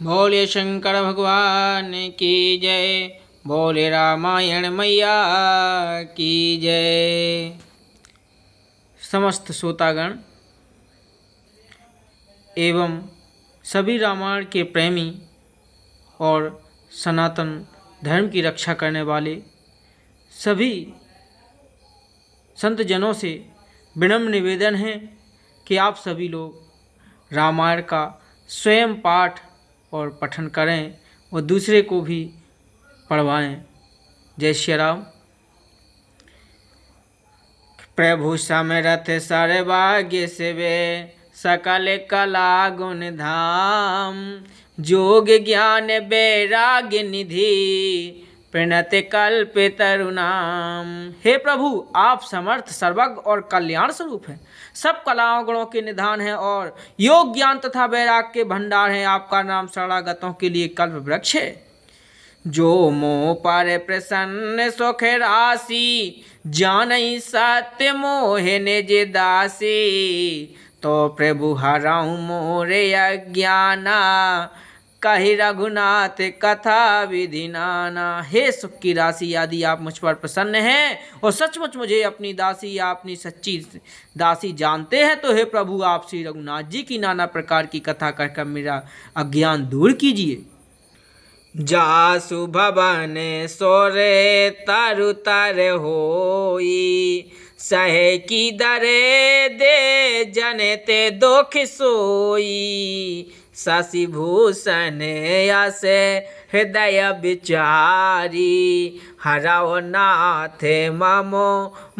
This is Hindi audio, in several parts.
बोले शंकर भगवान की जय। बोले रामायण मैया की जय। समस्त श्रोतागण एवं सभी रामायण के प्रेमी और सनातन धर्म की रक्षा करने वाले सभी संत जनों से विनम्र निवेदन है कि आप सभी लोग रामायण का स्वयं पाठ और पठन करें और दूसरे को भी पढ़वाएं। जय श्री राम। प्रभु समरथ सर्वभाग्य सेवे सकल कला गुण धाम जोग ज्ञान वैराग्य निधि प्रणत कल्प तरुणाम। हे प्रभु, आप समर्थ सर्वज्ञ और कल्याण स्वरूप हैं, सब कलाओं गुणों के निधान हैं और योग ज्ञान तथा वैराग्य के भंडार हैं। आपका नाम शरणागतों के लिए कल्प वृक्ष है। जो मोह पर प्रसन्न सुख राशि जानई सत्य मोह निज दासी तो प्रभु हराऊं मोरे अज्ञाना कही रघुनाथ कथा विधि नाना। हे सुख की राशि, यदि आप मुझ पर प्रसन्न हैं और सचमुच मुझे अपनी दासी या अपनी सच्ची दासी जानते हैं तो हे प्रभु, आप श्री रघुनाथ जी की नाना प्रकार की कथा कहकर मेरा अज्ञान दूर कीजिए। जासु भवन सोरे तरु तर होई सहे की दरे दे जनेते दुख सोई शशि भूषण यस हृदय विचारी हराओ नाथ ममो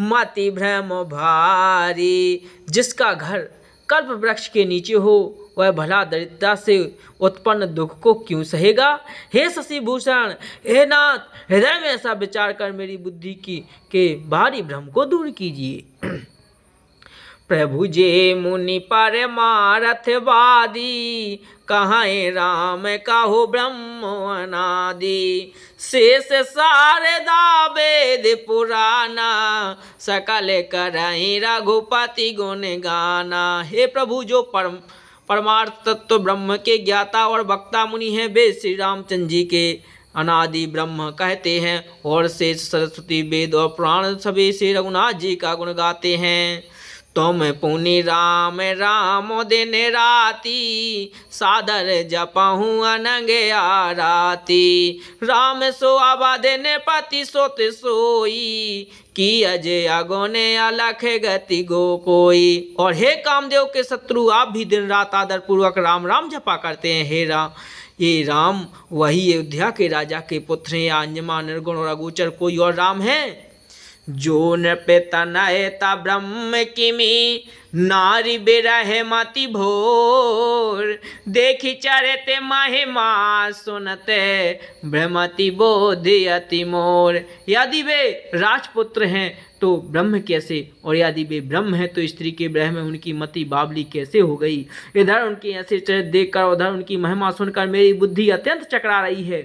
मति भ्रम भारी। जिसका घर कल्प वृक्ष के नीचे हो वह भला दरिद्रता से उत्पन्न दुख को क्यों सहेगा। हे शशि भूषण, हे नाथ, हृदय में ऐसा विचार कर मेरी बुद्धि की के भारी भ्रम को दूर कीजिए। प्रभु जे मुनि परमारथ वादी कहाँ राम काहू ब्रह्म अनादि शेष शारदा वेद पुराना सकल करहि रघुपति गुण गाना। हे प्रभु, जो परमार्थ तत्व ब्रह्म के ज्ञाता और वक्ता मुनि हैं वे श्री रामचंद्र जी के अनादि ब्रह्म कहते हैं और शेष सरस्वती वेद और पुराण सभी श्री रघुनाथ जी का गुण गाते हैं। तुम पुनि राम राम दिन राती सादर जपहूँ अनंग आराती राम सो आबादन पति सोत सोई की अजय अगोने अलख गति गो कोई। और हे कामदेव के शत्रु, आप भी दिन रात आदर पूर्वक राम राम जपा करते हैं। हे राम, ये राम वही अयोध्या के राजा के पुत्र हैं। अंजमा निर्गुण और अगोचर कोई और राम है। जो नृप तनयता ब्रह्म किमी नारी बिरह मति भोर देखी चरते महिमा सुनते ब्रह्मति बोधि अति मोर। यदि वे राजपुत्र हैं तो ब्रह्म कैसे, और यदि वे ब्रह्म हैं तो स्त्री के ब्रह में उनकी मति बावली कैसे हो गई। इधर उनके ऐसे चरित्र देखकर उधर उनकी महिमा सुनकर मेरी बुद्धि अत्यंत चकरा रही है।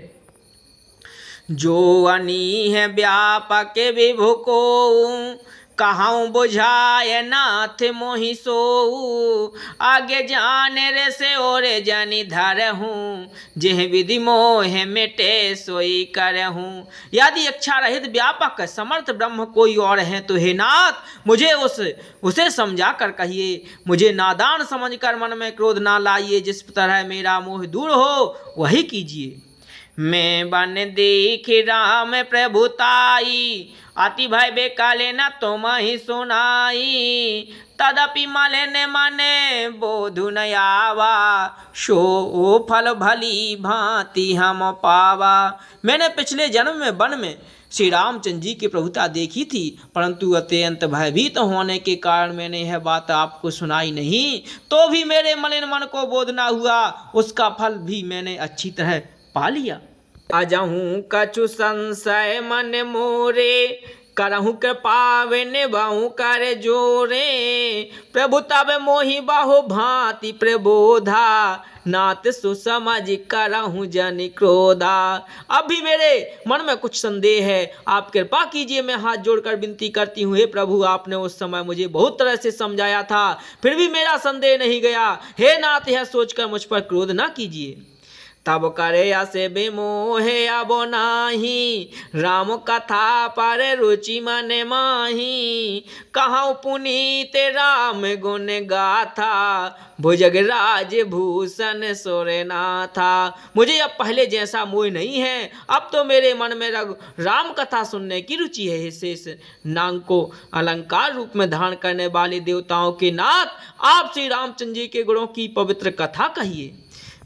जो अनी है व्यापक विभु को कहाँ बुझाए नाथ मोहि सोऊ आगे जाने रे से और जनि धर हूँ जेह विधि मोह मिटे सोई कर हूँ। यदि इच्छा रहित व्यापक समर्थ ब्रह्म कोई और है तो हे नाथ, मुझे उसे समझा कर कहिए। मुझे नादान समझकर मन में क्रोध ना लाइए। जिस तरह मेरा मोह दूर हो वही कीजिए। मैं बन देख राम प्रभुताई अति भय बेकाले न तुम ही सुनाई तदपि मलिन मने बोधु न आवा सो फल भली भांति हम पावा। मैंने पिछले जन्म में वन में श्री रामचंद्र जी की प्रभुता देखी थी, परंतु अत्यंत भयभीत होने के कारण मैंने यह बात आपको सुनाई नहीं, तो भी मेरे मलिन मन को बोध न हुआ। उसका फल भी मैंने अच्छी तरह पा लिया। अजहूँ कछु संशय मन मोरे करहूँ कृपा निभाऊँ कर जोरे प्रभु तब मोहि बहु भांति प्रबोधा नाथ सुसमझ करहूँ जन क्रोधा। अब भी मेरे मन में कुछ संदेह है, आप कृपा कीजिए। मैं हाथ जोड़कर विनती करती हूँ, हे प्रभु, आपने उस समय मुझे बहुत तरह से समझाया था, फिर भी मेरा संदेह नहीं गया। हे नाथ, यह सोचकर मुझ पर क्रोध ना कीजिए। तब करे असे विमोहे अब नाही, राम कथा पर रुचि मन माही। कहूँ पुनीत राम गुण गाथा, भुजगराज भूषण सोरनाथा। मुझे अब पहले जैसा मोह नहीं है, अब तो मेरे मन में राम कथा सुनने की रुचि है। शेष नाग को अलंकार रूप में धारण करने वाले देवताओं के नाथ आप श्री रामचंद्र जी के गुणों की पवित्र कथा कहिए।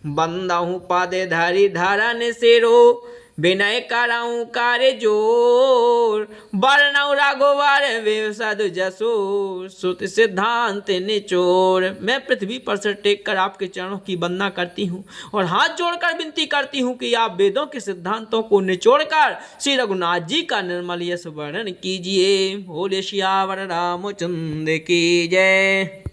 बंदाहूँ पद धरि धरन सिरो, विनय कराऊं कार्य जोर। वर्णौ रघुवर विशद जसो, श्रुति सिद्धांत निचोर। मैं पृथ्वी पर सिर टेक कर आपके चरणों की वंदना करती हूँ और हाथ जोड़कर विनती करती हूँ कि आप वेदों के सिद्धांतों को निचोड़कर श्री रघुनाथ जी का निर्मल यश वर्णन कीजिए। बोले सियावर रामचंद्र की जय।